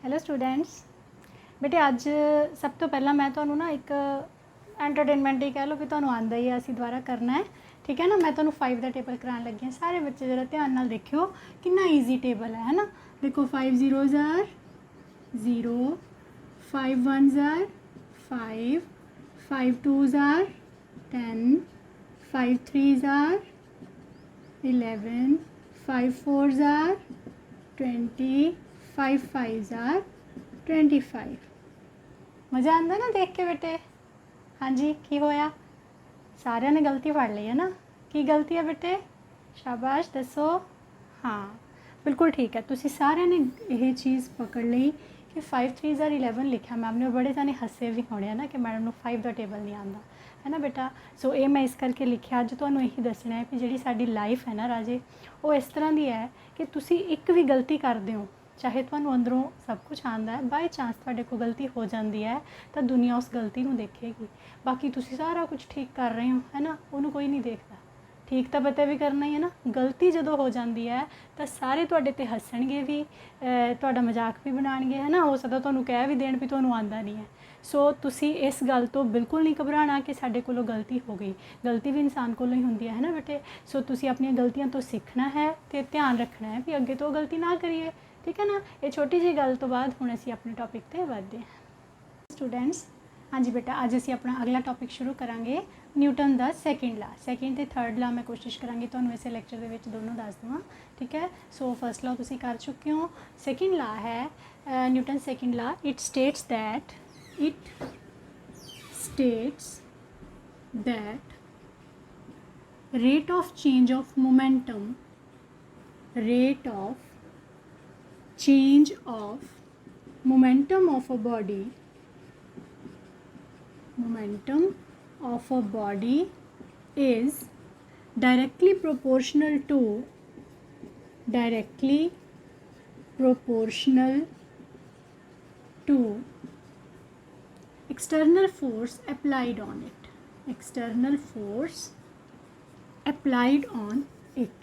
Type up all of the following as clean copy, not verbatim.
Hello students. बेटे अज सब तो पहला मैं तुहानू ना एक एंटरटेनमेंट ही कह लो कि तुहानू आंदा ही असी दोबारा करना है, ठीक है ना। मैं तुहानू 5 का टेबल कराने लगी हाँ। सारे बच्चे जरा ध्यान नाल देखियो कितना ईजी टेबल है ना। देखो 5 zeros are 0, 5 ones are 5, 5 twos are 10, 5 threes are 11, 5 fours are 20, 5 fives are 25। मज़ा आंदा ना देख के बेटे। हाँ जी, की होया? सारिਆਂ ने गलती फड़ ली है ना। की गलती है बेटे? शाबाश दसो। हाँ बिल्कुल ठीक है, तुसी सारिਆਂ ने यह चीज़ पकड़ ली कि 5 3s are 11 लिखा मैम ने। बड़े जाने हसे भी होने ना कि मैडम को 5 का टेबल नहीं आता है ना बेटा। सो ये मैं इस करके लिखा। अज तुहानू यही दसना है कि जी साडी लाइफ है ना राजे, वो इस तरह की है कि तुसी एक भी गलती करते हो, चाहे तुहानू अंदरों सब कुछ आता है, बाय चांस तुहाडे कोल गलती हो जाती है तो दुनिया उस गलती को देखेगी। बाकी तुसी सारा कुछ ठीक कर रहे हो है ना, उन्होंने कोई नहीं देखता। ठीक तो पता भी करना ही है ना। गलती जो हो जाती है तो सारे तुहाडे ते हसणगे भी, तुहाडा मजाक भी बनाएंगे है ना। हो सकता तुहानू कह भी देण भी तुहानू आंदा नहीं है। सो तुसी इस गल तो बिल्कुल नहीं घबराना कि साडे कोलों गलती हो गई। गलती भी इंसान कोलों ही होंदी है ना बेटे। सो तुसी अपनी गलतियां तो सीखना है तो ध्यान रखना है भी अगे तो गलती ना करिए, ठीक है ना। ये छोटी जी गल तो बाद हुण असीं अपने टॉपिक ते वधदे हां स्टूडेंट्स। हाँ जी बेटा, अज असीं अपना अगला टॉपिक शुरू करांगे न्यूटन का सैकेंड ला। सैकेंड ते थर्ड ला मैं कोशिश करांगी तुहानू इस लैक्चर दे विच दोनों दस देवां, ठीक है। सो फर्स्ट लॉ तुसीं कर चुके हो। सैकेंड ला है Newton second law. It states that rate of change of momentum of a body is directly proportional to external force applied on it।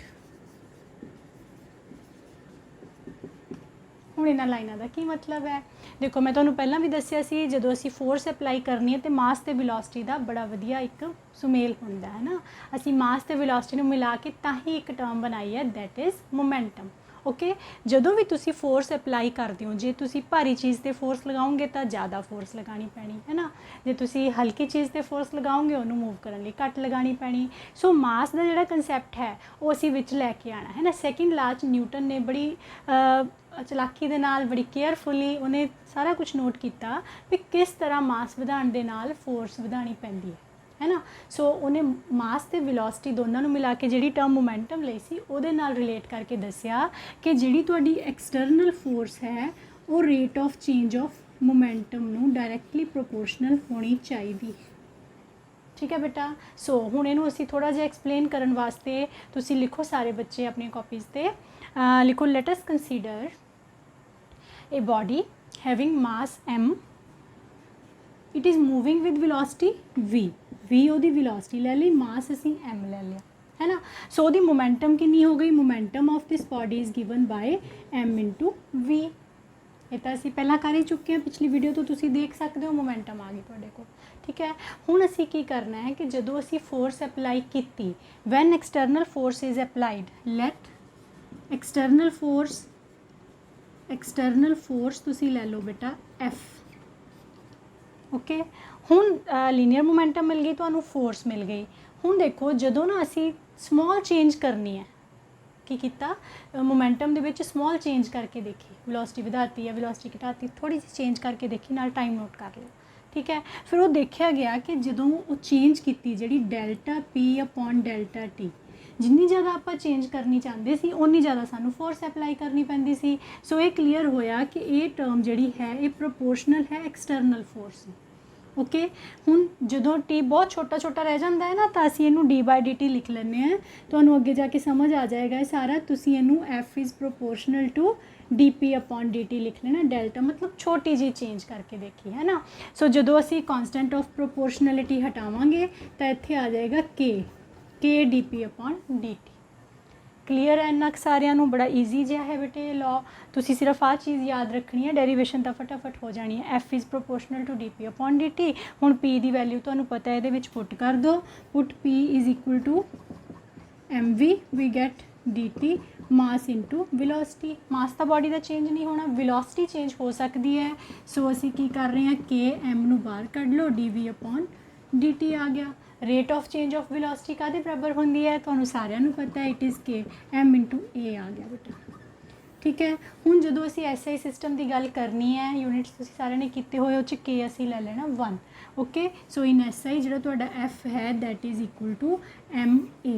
हुण इन्हां लाइनां दा की मतलब है? देखो मैं तुहानू पहलां भी दस्सिया सी, जदों असीं फोर्स अप्लाई करनी है तो मास ते वेलोसिटी का बड़ा वधिया एक सुमेल हुंदा है ना। असीं मास ते वेलोसिटी नू मिला के तां ही एक टर्म बनाई है, दैट इज़ मोमेंटम। ओके, जदों भी तुसी फोर्स अप्लाई करते हो, जे तुसी भारी चीज़ ते फोर्स लगाओगे तो ज़्यादा फोर्स लगानी पैनी है ना। जे तुसी हल्की चीज़ ते फोर्स लगाओगे उन्होंने मूव करने लई घट लगानी पैनी। सो मास का जिहड़ा कंसैप्ट है वो असीं विच लैके आना है ना। सैकेंड ला च न्यूटन ने बड़ी चलाकी दे नाल, बड़ी केयरफुली उन्हें सारा कुछ नोट किया भी किस तरह मास वधाउण दे नाल फोर्स वधानी पैंदी है ना। सो उन्हें मास ते वेलोसिटी दोनों नू मिला के जिहड़ी टर्म मोमेंटम लई सी उहदे नाल रिलेट करके दस्सिया कि जिहड़ी तुहाडी एक्सटर्नल फोर्स है वो rate of change of momentum नू डायरैक्टली प्रोपोर्शनल होनी चाहिए, ठीक है बेटा। सो हुण इहनूं असीं थोड़ा जिहा एक्सप्लेन करन वास्ते तुसीं लिखो सारे बच्चे अपनी कॉपीज़ ते लिखो, let us consider a body having mass m, it is moving with velocity v ਉਹਦੀ velocity ले ली, mass असी m ले लिया है ना। सो ਉਹਦੀ momentum कितनी हो गई? momentum of this body is given by m into v। ये तो असी पहला कर ही चुके हैं, पिछली वीडियो तो तुसी देख सकते हो मोमेंटम आ गई तुहाडे कोल, ठीक है। हुण असी की करना है कि जदों असी फोर्स अप्लाई कीती, when external force is applied, let external force तुसी ले लो बेटा F। ओके, हुण लीनियर मोमेंटम मिल गई, तुहानू फोर्स मिल गई। हुण देखो जदों ना असी स्मॉल चेंज करनी है, की कीता momentum they which small change करके देखी, वेलोसिटी वधाती या वेलोसिटी घटाती, थोड़ी जी चेंज करके देखी, नाल टाइम नोट कर लो, ठीक है। फिर वो देखा गया कि जदों वो चेंज की जी delta P upon delta T, जिन्नी ज़्यादा आप चेंज करनी चाहते सी उन्नी ज़्यादा सानू फोर्स अप्लाई करनी पैंदी सी। सो ये क्लीयर होया कि ये टर्म जिहड़ी है ये प्रोपोर्शनल है एक्सटर्नल फोर्स। ओके, हुण जदों टी बहुत छोटा छोटा रह जाता है ना तो असीं इहनूं d/dt लिख लैंदे हैं। तुहानूं अगे जाके समझ आ जाएगा ये सारा। तुसीं इहनूं F is proportional to dp upon dt लिख लेना। डेल्टा मतलब छोटी जी चेंज करके देखी है ना। सो जदों असीं कॉन्सटेंट ऑफ प्रोपोर्शनलिटी हटावांगे तो इत्थे आ जाएगा k dp upon dt। Clear है इन्ना सारिਆਂ ਨੂੰ बड़ा ईजी जिहा है बेटे लॉ ਤੁਸੀਂ सिर्फ आ चीज़ याद रखनी है डेरीवेशन ਤਾਂ फटाफट हो जानी है F is proportional to D P upon D T ਹੁਣ पी ਦੀ वैल्यू ਤੁਹਾਨੂੰ पता है ਇਹਦੇ पुट कर दो put P is equal to M V V get D T mass into velocity mass ਤਾਂ बॉडी ਦਾ चेंज नहीं होना विलोसिटी चेंज हो सकती है सो ਅਸੀਂ ਕੀ ਕਰ ਰਹੇ ਹਾਂ के एम ਨੂੰ बाहर ਕੱਢ ਲਓ D V upon D T आ गया rate of change of velocity कादे बराबर होंदी है तुहानू सारिਆਂ ਨੂੰ पता है it is K M into A आ गया बेटा ठीक है हुण जदों असीं एसआई सिस्टम की गल करनी है यूनिट्स तुसीं सारिਆਂ ने कीते होए उह के असीं ले लेना 1 ओके सो इन एसआई जिहड़ा तुहाडा एफ है that is equal to M A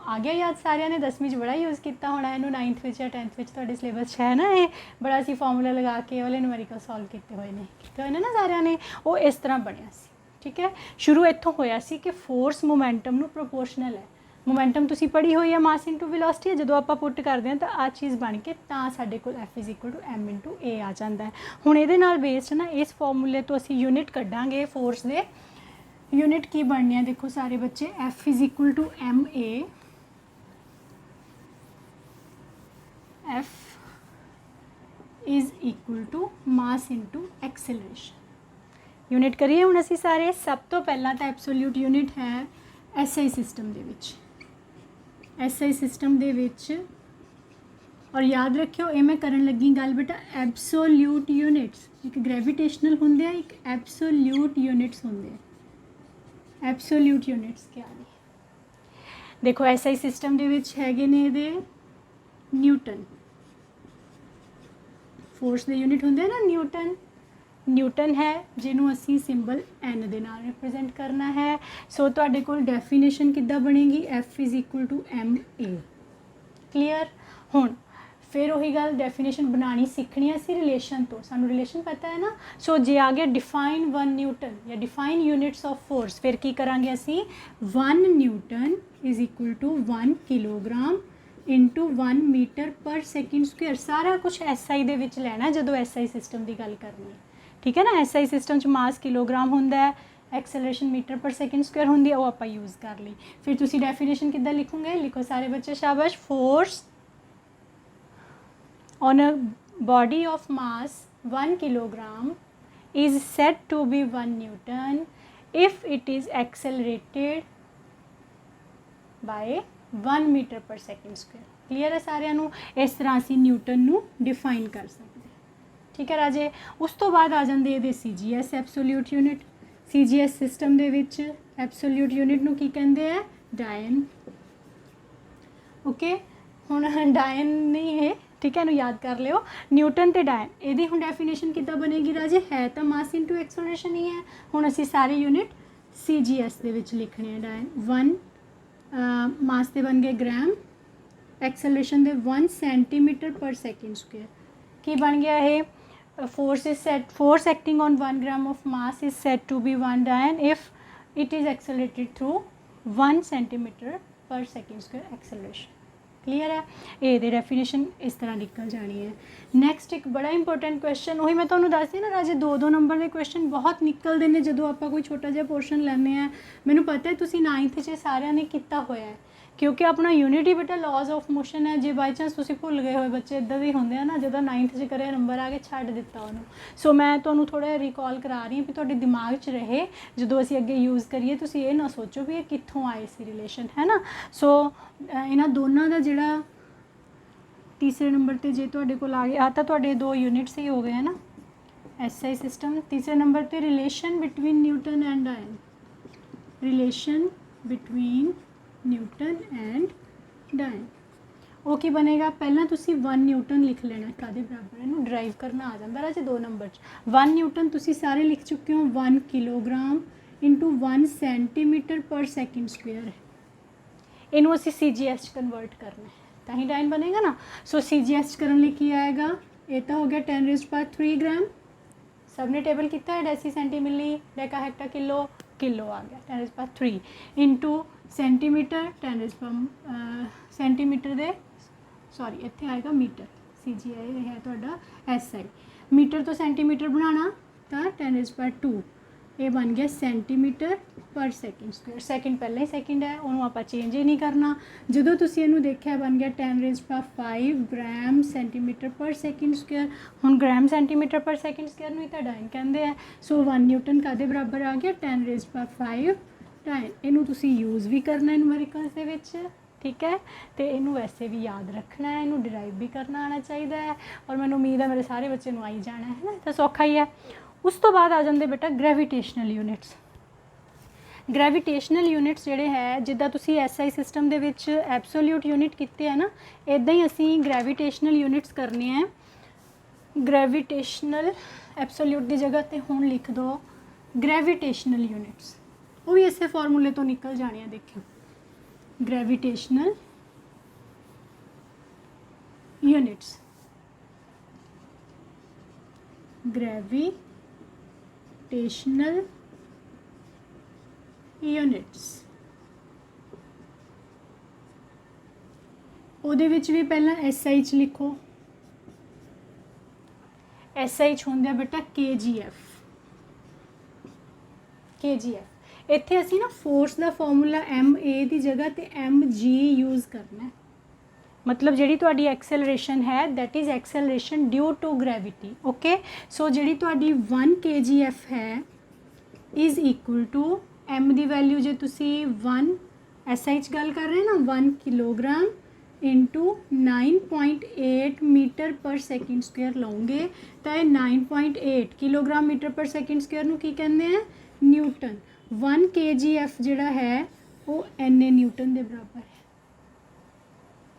आ गया याद सारिਆਂ ने 10वीं च बड़ा यूज़ किया होना इनू 9th या 10th तुहाडे सिलेबस है ना ये बड़ा असीं फॉर्मूला लगा के वाले न्यूमेरिकल सॉल्व किए हुए ने कीते होए ने ना सारिਆਂ ने वो इस तरह बनिया सी ठीक है शुरू इत्थों होया सी कि फोर्स मोमेंटम नू प्रोपोर्शनल है मोमेंटम तुसी पढ़ी हुई है मास इंटू विलोसिटी है जो आप पुट करते हैं तो आ चीज़ बन के साडे कोल F is equal to M into A आ जाता है हुण इहदे नाल बेस्ड ना इस फॉर्मूले तो असी यूनिट कड्डांगे फोर्स दे यूनिट की बननी है देखो सारे बच्चे F is equal to M A F is equal to mass into acceleration unit करिए हुण असीं सारे सब तो पहला तो एब्सोल्यूट यूनिट है एसआई सिस्टम दे विच एसआई सिस्टम दे विच और याद रखियो ये मैं करन लगी गल बेटा एब्सोल्यूट यूनिट्स एक ग्रेविटेशनल होंदे एक एब्सोल्यूट यूनिट्स होंदे एब्सोल्यूट यूनिट्स क्या ने देखो एसआई सिस्टम दे विच हैगे ने इहदे न्यूटन फोर्स दे यूनिट होंदे ना न्यूटन है जिन्हों असी सिंबल एन दे नाल रिप्रेजेंट करना है सो तुहाडे कोल डेफिनेशन किद्दां बनेगी F is equal to M A clear हुण फिर वही गल डेफिनेशन बनानी सीखनी है असी रिलेशन तो सानू रिलेशन पता है ना सो जे आ गया डिफाइन 1 न्यूटन या डिफाइन यूनिट्स ऑफ फोर्स फिर की करांगे असी 1 Newton is equal to 1 kilogram into 1 metre per second square सारा कुछ एस आई दे विच लैना जदों एस आई सिस्टम की गल करनी है ठीक है ना एस आई सिस्टम च मास किलोग्राम होंदा है acceleration metre per second square होंदी है वो आप यूज़ कर ली फिर तुसी डेफिनेशन किद्दां लिखोगे लिखो सारे बच्चे शाबाश force on a body of mass 1 kilogram is said to be 1 Newton if it is accelerated by 1 metre per second square clear है सारिਆਂ ਨੂੰ इस तरह असीं न्यूटन नू डिफाइन कर सकते ठीक है राजे उस तो बाद आ जाते ये C G S absolute unit C G S system दे विच एब्सोल्यूट यूनिट नू की कहते हैं डायन ओके हुण डायन नहीं है ठीक है इनू याद कर लियो न्यूटन ते डायन इहदी हुण डेफिनेशन किद्दां बनेगी राजे है तो मास इंटू एक्सेलरेशन ही है हुण असीं सारे यूनिट सी जी एस दे विच लिखने हैं डायन 1 मास दे बन गए ग्राम एक्सेलरेशन दे 1 सेंटीमीटर पर सैकेंड स्क्वेयर की बन गया है force acting on 1 gram of mass is said to be 1 डायन if it is accelerated through 1 centimeter per second square acceleration clear है ये दे डेफिनेशन इस तरह निकल जानी है नैक्सट एक बड़ा इंपॉर्टेंट क्वेश्चन वही मैं तुम्हें दस दी ना राजे 2-2 नंबर के क्वेश्चन बहुत निकलते हैं जो आप कोई छोटा जिहा पोर्शन लैने हैं मैनू पता है तुसी 9th च सारिਆਂ ने किया होया है क्योंकि अपना यूनिट ही बेटा लॉज ऑफ मोशन है जो बाई चांस तुम भुल गए हुए बच्चे इदा भी होंगे ना जो 9th च करे नंबर आ के छड्ड दिता उन्होंने सो मैं तुम्हें थोड़ा रिकॉल करा रही हूँ भी तुहाडे दिमाग च रहे जो असीं अगे यूज़ करिए तुसीं ये ना सोचो भी ये कित्थों आए सी रिलेशन है ना सो इन्हां दोनों का जिहड़ा तीसरे नंबर पर जे तुहाडे कोल आ गया तो तुहाडे 2 यूनिट्स ही हो गए हैं ना एस आई सिस्टम तीसरे नंबर पर रिलेशन बिटवीन न्यूटन एंड डायन रिलेशन बिटवीन न्यूटन एंड डायन वो की बनेगा पहला तुसी 1 न्यूटन लिख लेना कादे बराबर इनू ड्राइव करना आ जाता राजे 2 नंबर 1 न्यूटन तुसी सारे लिख चुके हो 1 किलोग्राम इंटू 1 सेंटीमीटर पर सैकेंड स्क्वेयर है इनू असी सी जी एस कन्वर्ट करना है ताही डायन बनेगा ना सो सी जी एस करने लिए की आएगा ये तो हो गया 10⁻³ ग्राम सब ने टेबल किया है deci centi milli deca hecto kilo kilo आ गया 10⁻³ इंटू सेंटीमीटर 10 सेंटीमीटर दे सॉरी इत्थे आएगा मीटर सी जी आई है तुहाडा एस आई मीटर तो सेंटीमीटर बनाना तो 10⁻² ਇਹ ਬਣ ਗਿਆ centimetre per second square. Second ਪਹਿਲਾਂ ਹੀ ਸੈਕਿੰਡ ਹੈ, ਉਹਨੂੰ ਆਪਾਂ ਚੇਂਜ ਹੀ ਨਹੀਂ ਕਰਨਾ। ਜਦੋਂ ਤੁਸੀਂ ਇਹਨੂੰ ਦੇਖਿਆ ਬਣ ਗਿਆ 10⁵ gram centimetre per second square. ਹੁਣ gram centimetre per second square ਨੂੰ ਹੀ ਤਾਂ ਡਾਇਨ ਕਹਿੰਦੇ ਆ। ਸੋ 1 ਨਿਊਟਨ ਕਾਹਦੇ ਬਰਾਬਰ ਆ ਗਿਆ 10⁵ ਡਾਇਨ। ਇਹਨੂੰ ਤੁਸੀਂ ਯੂਜ਼ ਵੀ ਕਰਨਾ ਨਿਊਮੈਰੀਕਲਸ ਦੇ ਵਿੱਚ, ਠੀਕ ਹੈ, ਤੇ ਇਹਨੂੰ ਵੈਸੇ ਵੀ ਯਾਦ ਰੱਖਣਾ ਹੈ, ਇਹਨੂੰ ਡਿਰਾਈਵ ਵੀ ਕਰਨਾ ਆਉਣਾ ਚਾਹੀਦਾ ਹੈ। ਔਰ ਮੈਨੂੰ ਉਮੀਦ ਹੈ ਮੇਰੇ ਸਾਰੇ ਬੱਚੇ ਨੂੰ ਆਈ ਜਾਣਾ ਹੈ ਨਾ, ਤਾਂ ਸੌਖਾ ਹੀ ਹੈ। ਉਸ ਤੋਂ ਬਾਅਦ ਆ ਜਾਂਦੇ ਬੇਟਾ ਗ੍ਰੈਵੀਟੇਸ਼ਨਲ ਯੂਨਿਟਸ। ਗ੍ਰੈਵੀਟੇਸ਼ਨਲ ਯੂਨਿਟਸ ਜਿਹੜੇ ਹੈ, ਜਿੱਦਾਂ ਤੁਸੀਂ SI ਸਿਸਟਮ ਦੇ ਵਿੱਚ ਐਬਸੋਲਿਊਟ ਯੂਨਿਟ ਕੀਤੇ ਹੈ ਨਾ, ਇੱਦਾਂ ਹੀ ਅਸੀਂ ਗ੍ਰੈਵੀਟੇਸ਼ਨਲ ਯੂਨਿਟਸ ਕਰਨੇ ਹੈ। ਗ੍ਰੈਵੀਟੇਸ਼ਨਲ ਐਬਸੋਲਿਊਟ ਦੀ ਜਗ੍ਹਾ 'ਤੇ ਹੁਣ ਲਿਖ ਦਿਓ ਗ੍ਰੈਵੀਟੇਸ਼ਨਲ ਯੂਨਿਟਸ। ਉਹ ਵੀ ਇਸੇ ਫਾਰਮੂਲੇ ਤੋਂ ਨਿਕਲ ਜਾਣੇ ਆ, ਦੇਖਿਓ ਗ੍ਰੈਵੀਟੇਸ਼ਨਲ ਯੂਨਿਟਸ। ਗ੍ਰੈਵੀਟੇਸ਼ਨਲ ਯੂਨਿਟਸ, ਉਹਦੇ ਵਿੱਚ ਵੀ ਪਹਿਲਾਂ SI 'ਚ ਲਿਖੋ। SI 'ਚ ਹੁੰਦੇ ਆ ਬੇਟਾ KGF। ਇੱਥੇ ਅਸੀਂ ਨਾ ਫੋਰਸ ਦਾ ਫਾਰਮੂਲਾ MA ਦੀ ਜਗ੍ਹਾ 'ਤੇ MG ਯੂਜ਼ ਕਰਨਾ। ਮਤਲਬ ਜਿਹੜੀ ਤੁਹਾਡੀ ਐਕਸੈਲਰੇਸ਼ਨ ਹੈ that is acceleration due to gravity. Okay, so ਜਿਹੜੀ ਤੁਹਾਡੀ 1 kgf ਹੈ ਇਜ਼ ਇਕੁਅਲ ਟੂ M ਦੀ ਵੈਲਿਊ, ਜੇ ਤੁਸੀਂ 1 SI 'ਚ ਗੱਲ ਕਰ ਰਹੇ ਨਾ 1 kilogram into 9.8 metre per second square ਲਓਗੇ ਤਾਂ ਇਹ 9.8 kilogram metre per second square ਨੂੰ ਕੀ ਕਹਿੰਦੇ ਆ ਨਿਊਟਨ। 1 kgf ਜਿਹੜਾ ਹੈ ਉਹ NA ਨਿਊਟਨ ਦੇ ਬਰਾਬਰ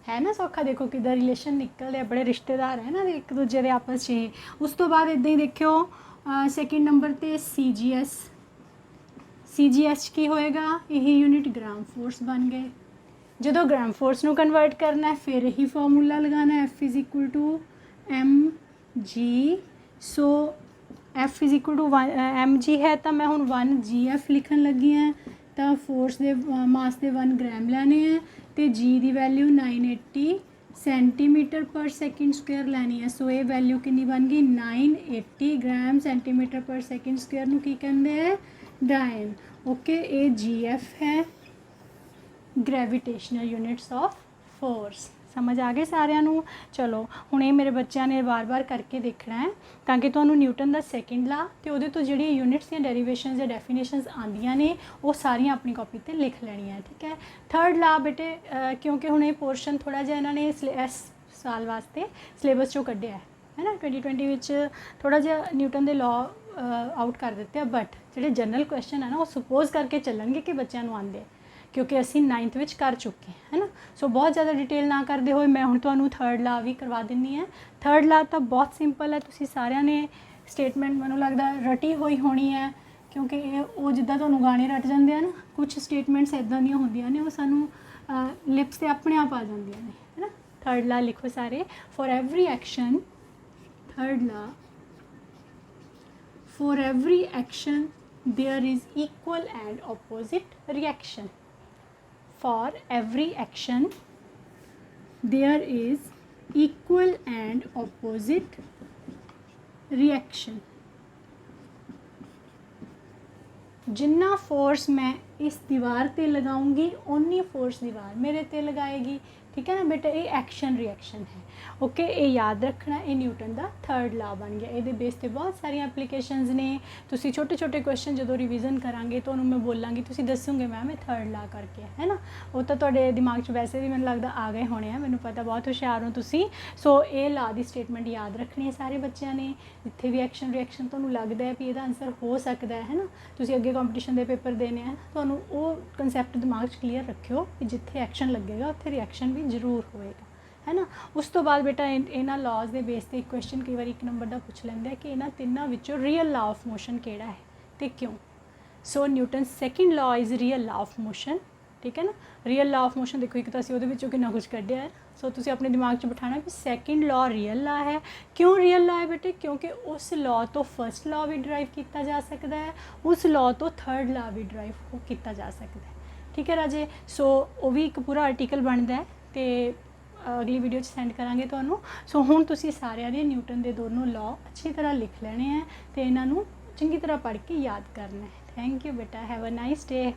ਹੈ ਨਾ। ਸੌਖਾ, ਦੇਖੋ ਕਿੱਦਾਂ ਰਿਲੇਸ਼ਨ ਨਿਕਲਦੇ ਆ, ਬੜੇ ਰਿਸ਼ਤੇਦਾਰ ਹੈ ਨਾ ਇੱਕ ਦੂਜੇ ਦੇ ਆਪਸ 'ਚ। ਉਸ ਤੋਂ ਬਾਅਦ ਇੱਦਾਂ ਹੀ ਦੇਖਿਓ ਸੈਕਿੰਡ ਨੰਬਰ 'ਤੇ CGS 'ਚ ਕੀ ਹੋਏਗਾ, ਇਹ ਯੂਨਿਟ ਗ੍ਰਾਮ ਫੋਰਸ ਬਣ ਗਏ। ਜਦੋਂ ਗ੍ਰਾਮ ਫੋਰਸ ਨੂੰ ਕਨਵਰਟ ਕਰਨਾ ਹੈ ਫਿਰ ਇਹੀ ਫਾਰਮੂਲਾ ਲਗਾਉਣਾ F is equal to mg। So F is equal to mg ਹੈ ਤਾਂ ਮੈਂ ਹੁਣ 1 gf ਲਿਖਣ ਲੱਗੀ ਹਾਂ। ਤਾਂ ਫੋਰਸ ਦੇ ਮਾਸ ਦੇ 1 ਗ੍ਰਾਮ ਲੈਣੇ ਹੈ ਅਤੇ g ਦੀ value 980 centimetre per second square ਲੈਣੀ ਹੈ। ਸੋ ਇਹ ਵੈਲਿਊ ਕਿੰਨੀ ਬਣ ਗਈ 980 gram centimetre per second square ਨੂੰ ਕੀ ਕਹਿੰਦੇ ਹੈ ਡਾਇਨ। ਓਕੇ, ਇਹ GF ਹੈ ਗ੍ਰੈਵੀਟੇਸ਼ਨਲ ਯੂਨਿਟਸ ਆਫ ਫੋਰਸ। ਸਮਝ ਆ ਗਏ ਸਾਰਿਆਂ ਨੂੰ। ਚਲੋ ਹੁਣ ਇਹ ਮੇਰੇ ਬੱਚਿਆਂ ਨੇ ਵਾਰ-ਵਾਰ ਕਰਕੇ ਦੇਖਣਾ ਹੈ ਤਾਂ ਕਿ ਤੁਹਾਨੂੰ ਨਿਊਟਨ ਦਾ ਸੈਕਿੰਡ ਲਾ ਅਤੇ ਉਹਦੇ ਤੋਂ ਜਿਹੜੀ ਯੂਨਿਟਸ ਦੀਆਂ ਡੈਰੀਵੇਸ਼ਨਸ ਜਾਂ ਡੈਫੀਨੇਸ਼ਨਸ ਆਉਂਦੀਆਂ ਨੇ ਉਹ ਸਾਰੀਆਂ ਆਪਣੀ ਕਾਪੀ 'ਤੇ ਲਿਖ ਲੈਣੀਆਂ, ਠੀਕ ਹੈ। ਥਰਡ ਲਾ ਬੇਟੇ, ਕਿਉਂਕਿ ਹੁਣ ਇਹ ਪੋਰਸ਼ਨ ਥੋੜ੍ਹਾ ਜਿਹਾ ਇਹਨਾਂ ਨੇ ਇਸ ਸਾਲ ਵਾਸਤੇ ਸਿਲੇਬਸ 'ਚੋਂ ਕੱਢਿਆ ਹੈ ਨਾ। 2020 ਵਿੱਚ ਥੋੜ੍ਹਾ ਜਿਹਾ ਨਿਊਟਨ ਦੇ ਲਾਅ ਆਊਟ ਕਰ ਦਿੱਤੇ ਆ, ਬਟ ਜਿਹੜੇ ਜਨਰਲ ਕੁਐਸਚਨ ਹੈ ਨਾ ਉਹ ਸਪੋਜ਼ ਕਰਕੇ ਚੱਲਣਗੇ ਕਿ ਬੱਚਿਆਂ ਨੂੰ ਆਉਂਦੇ, ਕਿਉਂਕਿ ਅਸੀਂ 9th ਵਿੱਚ ਕਰ ਚੁੱਕੇ ਹੈ ਨਾ। ਸੋ ਬਹੁਤ ਜ਼ਿਆਦਾ ਡਿਟੇਲ ਨਾ ਕਰਦੇ ਹੋਏ ਮੈਂ ਹੁਣ ਤੁਹਾਨੂੰ ਥਰਡ ਲਾ ਵੀ ਕਰਵਾ ਦਿੰਦੀ ਹਾਂ। ਥਰਡ ਲਾ ਤਾਂ ਬਹੁਤ ਸਿੰਪਲ ਹੈ, ਤੁਸੀਂ ਸਾਰਿਆਂ ਨੇ ਸਟੇਟਮੈਂਟ ਮੈਨੂੰ ਲੱਗਦਾ ਰਟੀ ਹੋਈ ਹੋਣੀ ਹੈ, ਕਿਉਂਕਿ ਉਹ ਜਿੱਦਾਂ ਤੁਹਾਨੂੰ ਗਾਣੇ ਰਟ ਜਾਂਦੇ ਆ ਨਾ, ਕੁਛ ਸਟੇਟਮੈਂਟਸ ਇੱਦਾਂ ਦੀਆਂ ਹੁੰਦੀਆਂ ਨੇ ਉਹ ਸਾਨੂੰ ਲਿਪਸ 'ਤੇ ਆਪਣੇ ਆਪ ਆ ਜਾਂਦੀਆਂ ਨੇ, ਹੈ ਨਾ। ਥਰਡ ਲਾ ਲਿਖੋ ਸਾਰੇ। For every action, third law, for every action there is equal and opposite reaction. For every action there is equal and opposite reaction. Jinnah force मैं इस दीवार ते लगाऊंगी उन्नी फोर्स दीवार मेरे ते लगाएगी, ठीक है ना बेटा। ये एक्शन रिएक्शन है, ओके। ये याद रखना, ये न्यूटन का थर्ड ला बन गया। ये बेस ते बहुत सारी एप्लीकेशनस ने। तुसी छोटे छोटे क्वेश्चन जो रिविजन करांगे तो मैं बोलांगी, तुसी दसोगे मैम ये थर्ड ला करके, है ना। वो तो तुहाडे दिमाग च वैसे भी मैनूं लगदा आ गए होने हैं, मैनूं पता बहुत होशियार हो तुसी। सो ये ला दी स्टेटमेंट याद रखनी है सारे बच्चों ने। जिथे भी एक्शन रिएक्शन तुहानूं लगदा है भी इहदा आंसर हो सकता है ना, तुसी अगे कंपटीशन के पेपर देने हैं, तुहानूं वो कंसैप्ट दिमाग च क्लीयर रखियो कि जिथे एक्शन लगेगा उत्थे रिएक्शन भी जरूर होएगा, है ना। उस तो बाद बेटा इन्हां लॉज के बेस ते एक क्वेश्चन कई बार 1 नंबर का पूछ लैंदे कि इन्हां तिन्नां विचों रियल लॉ ऑफ मोशन किहड़ा है ते क्यों। So Newton second law is real law of motion, ठीक है ना। रियल लॉ ऑफ मोशन देखो, एक तो असीं उहदे विचों किन्ना कुछ कढिआ है। सो तुसीं अपने दिमाग च बिठाना कि सैकेंड लॉ रियल लॉ है। क्यों रियल लॉ है बेटे, क्योंकि उस लॉ तो फर्स्ट लॉ भी ड्राइव किया जा सकता है, उस लॉ तो थर्ड लॉ भी ड्राइव किया जा सकता है, ठीक है राजे। सो वो भी एक पूरा आर्टिकल बनता है तो अगली वीडियो सेंड करांगे तुहानूं। सो हुण तुसीं सारिआं ने न्यूटन के दोनों लॉ अच्छी तरह लिख लेने हैं तो इन्हां नूं ਚੰਗੀ ਤਰ੍ਹਾਂ ਪੜ੍ਹ ਕੇ ਯਾਦ ਕਰਨਾ ਹੈ। ਥੈਂਕ ਯੂ ਬੇਟਾ, ਹੈਵ ਅ ਨਾਈਸ ਡੇ।